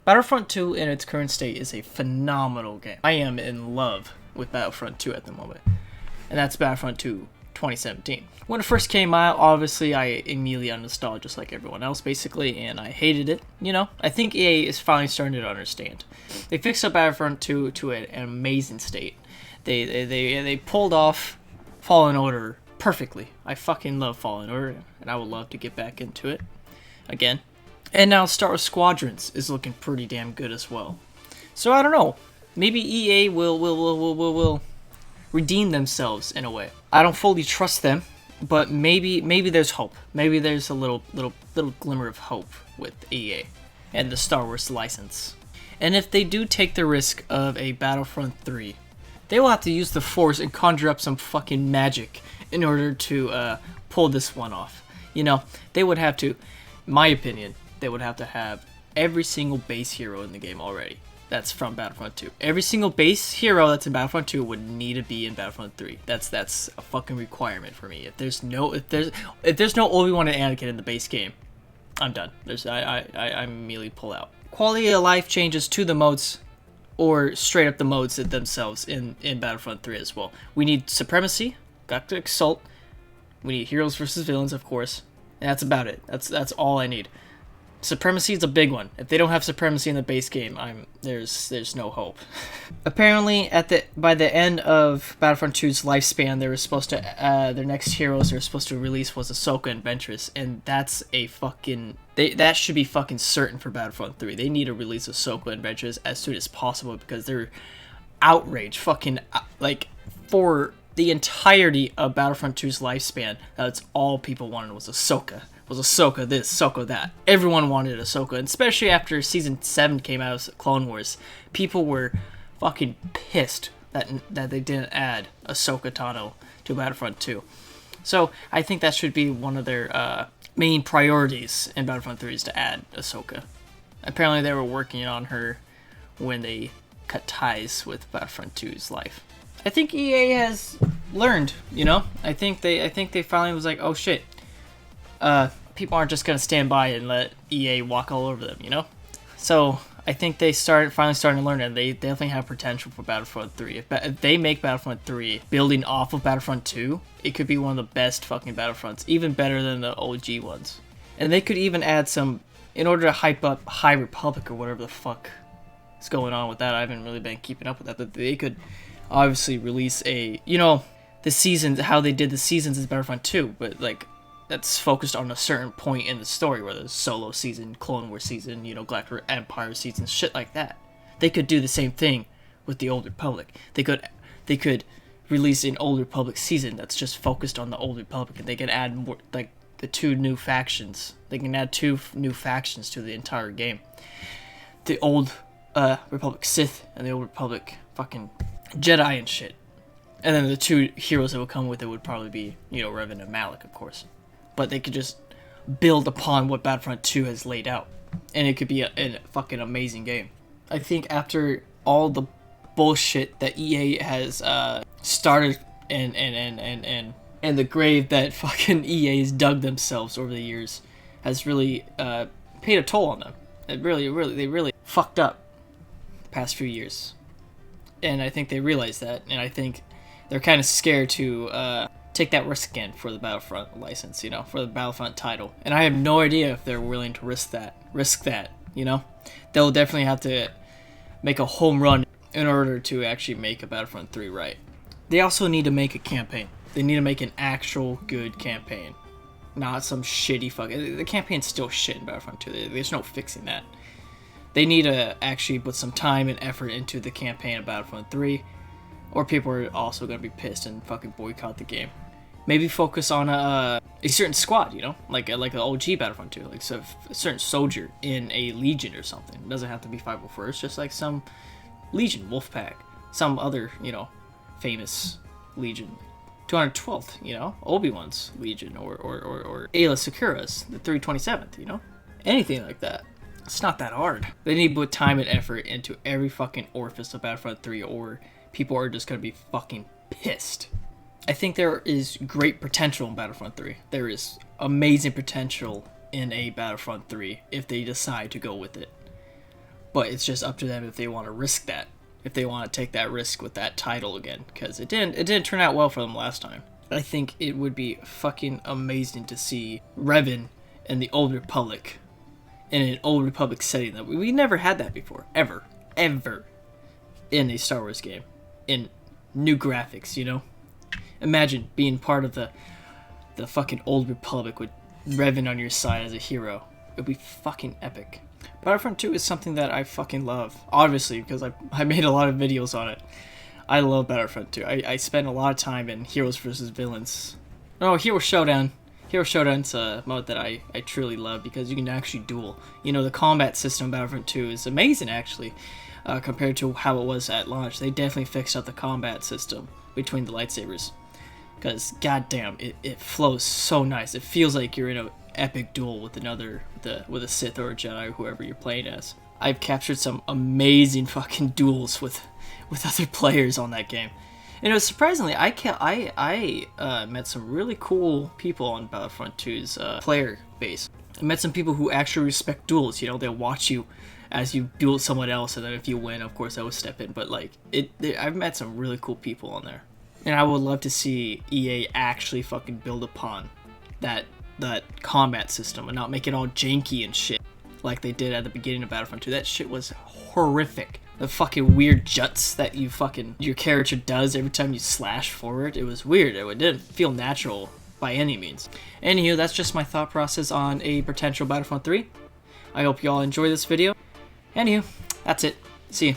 Battlefront 2 in its current state is a phenomenal game. I am in love with Battlefront 2 at the moment. And that's Battlefront 2 2017. When it first came out, obviously I immediately uninstalled just like everyone else basically, and I hated it. You know, I think EA is finally starting to understand. They fixed up Battlefront 2 to an amazing state. They pulled off Fallen Order perfectly. I fucking love Fallen Order, and I would love to get back into it again. And now Star Wars Squadrons is looking pretty damn good as well. So I don't know. Maybe EA will redeem themselves in a way. I don't fully trust them, but maybe there's hope. Maybe there's a little glimmer of hope with EA and the Star Wars license. And if they do take the risk of a Battlefront 3, they will have to use the Force and conjure up some fucking magic in order to pull this one off. You know, they would have to, in my opinion, they would have to have every single base hero in the game already. That's from Battlefront 2. Every single base hero that's in Battlefront 2 would need to be in Battlefront 3. That's a fucking requirement for me. If there's no Obi-Wan and Anakin in the base game, I'm done. I immediately pull out. Quality of life changes to the modes, or straight up the modes themselves in Battlefront 3 as well. We need Supremacy, Galactic Assault. We need Heroes versus Villains, of course. And that's about it. That's all I need. Supremacy is a big one. If they don't have Supremacy in the base game, there's no hope. Apparently, by the end of Battlefront 2's lifespan, they were supposed to their next heroes they were supposed to release was Ahsoka and Ventress, and that's a fucking that should be fucking certain for Battlefront 3. They need to release Ahsoka and Ventress as soon as possible because they're outraged, fucking like for the entirety of Battlefront 2's lifespan. That's all people wanted was Ahsoka. Was Ahsoka this, Ahsoka that. Everyone wanted Ahsoka, and especially after Season 7 came out of Clone Wars. People were fucking pissed that they didn't add Ahsoka Tano to Battlefront 2. So, I think that should be one of their main priorities in Battlefront 3 is to add Ahsoka. Apparently they were working on her when they cut ties with Battlefront 2's life. I think EA has learned, you know? I think they finally was like, oh shit. People aren't just gonna stand by and let EA walk all over them, you know? So I think they finally starting to learn that they definitely have potential for Battlefront 3. If they make Battlefront 3 building off of Battlefront 2, it could be one of the best fucking Battlefronts, even better than the OG ones. And they could even add some, in order to hype up High Republic or whatever the fuck is going on with that. I haven't really been keeping up with that, but they could obviously release the seasons, how they did the seasons in Battlefront 2, but like, that's focused on a certain point in the story, where there's Solo season, Clone Wars season, Galactic Empire season, shit like that. They could do the same thing with the Old Republic. They could release an Old Republic season that's just focused on the Old Republic, and they can add more, like the 2 new factions. They can add 2 new factions to the entire game. The Old Republic Sith and the Old Republic fucking Jedi and shit. And then the 2 heroes that would come with it would probably be, Revan and Malik, of course. But they could just build upon what Battlefront 2 has laid out. And it could be a fucking amazing game. I think after all the bullshit that EA has started and the grave that fucking EA has dug themselves over the years has really paid a toll on them. They really fucked up the past few years. And I think they realize that. And I think they're kind of scared to take that risk again for the Battlefront license, for the Battlefront title. And I have no idea if they're willing to risk that, They'll definitely have to make a home run in order to actually make a Battlefront 3 right. They also need to make a campaign. They need to make an actual good campaign. Not some shitty fucking... The campaign's still shit in Battlefront 2. There's no fixing that. They need to actually put some time and effort into the campaign of Battlefront 3, or people are also going to be pissed and fucking boycott the game. Maybe focus on a certain squad, like an OG Battlefront 2, like a certain soldier in a legion or something. It doesn't have to be 501st, just like some legion, Wolfpack, some other, famous legion. 212th, Obi-Wan's legion, or Ayla Sakura's, the 327th, anything like that. It's not that hard. They need to put time and effort into every fucking orifice of Battlefront 3, or people are just going to be fucking pissed. I think there is great potential in Battlefront 3. There is amazing potential in a Battlefront 3 if they decide to go with it. But it's just up to them if they want to risk that, if they want to take that risk with that title again, because it didn't turn out well for them last time. I think it would be fucking amazing to see Revan in the Old Republic, in an Old Republic setting. That we never had that before, ever in a Star Wars game, in new graphics, you know? Imagine being part of the fucking Old Republic with Revan on your side as a hero. It would be fucking epic. Battlefront 2 is something that I fucking love, obviously, because I made a lot of videos on it. I love Battlefront 2. I spent a lot of time in Heroes vs. Villains. No, Hero Showdown. Hero Showdown's a mode that I truly love because you can actually duel. You know, the combat system in Battlefront 2 is amazing, actually, compared to how it was at launch. They definitely fixed up the combat system between the lightsabers. Because, goddamn, it flows so nice. It feels like you're in an epic duel with with a Sith or a Jedi, whoever you're playing as. I've captured some amazing fucking duels with other players on that game. And it was surprisingly, I met some really cool people on Battlefront 2's player base. I met some people who actually respect duels. You know, they'll watch you as you duel someone else, and then if you win, of course, I would step in. But like, I've met some really cool people on there. And I would love to see EA actually fucking build upon that combat system and not make it all janky and shit like they did at the beginning of Battlefront 2. That shit was horrific. The fucking weird juts that your character does every time you slash forward, it was weird. It didn't feel natural by any means. Anywho, that's just my thought process on a potential Battlefront 3. I hope you all enjoy this video. Anywho, that's it. See you.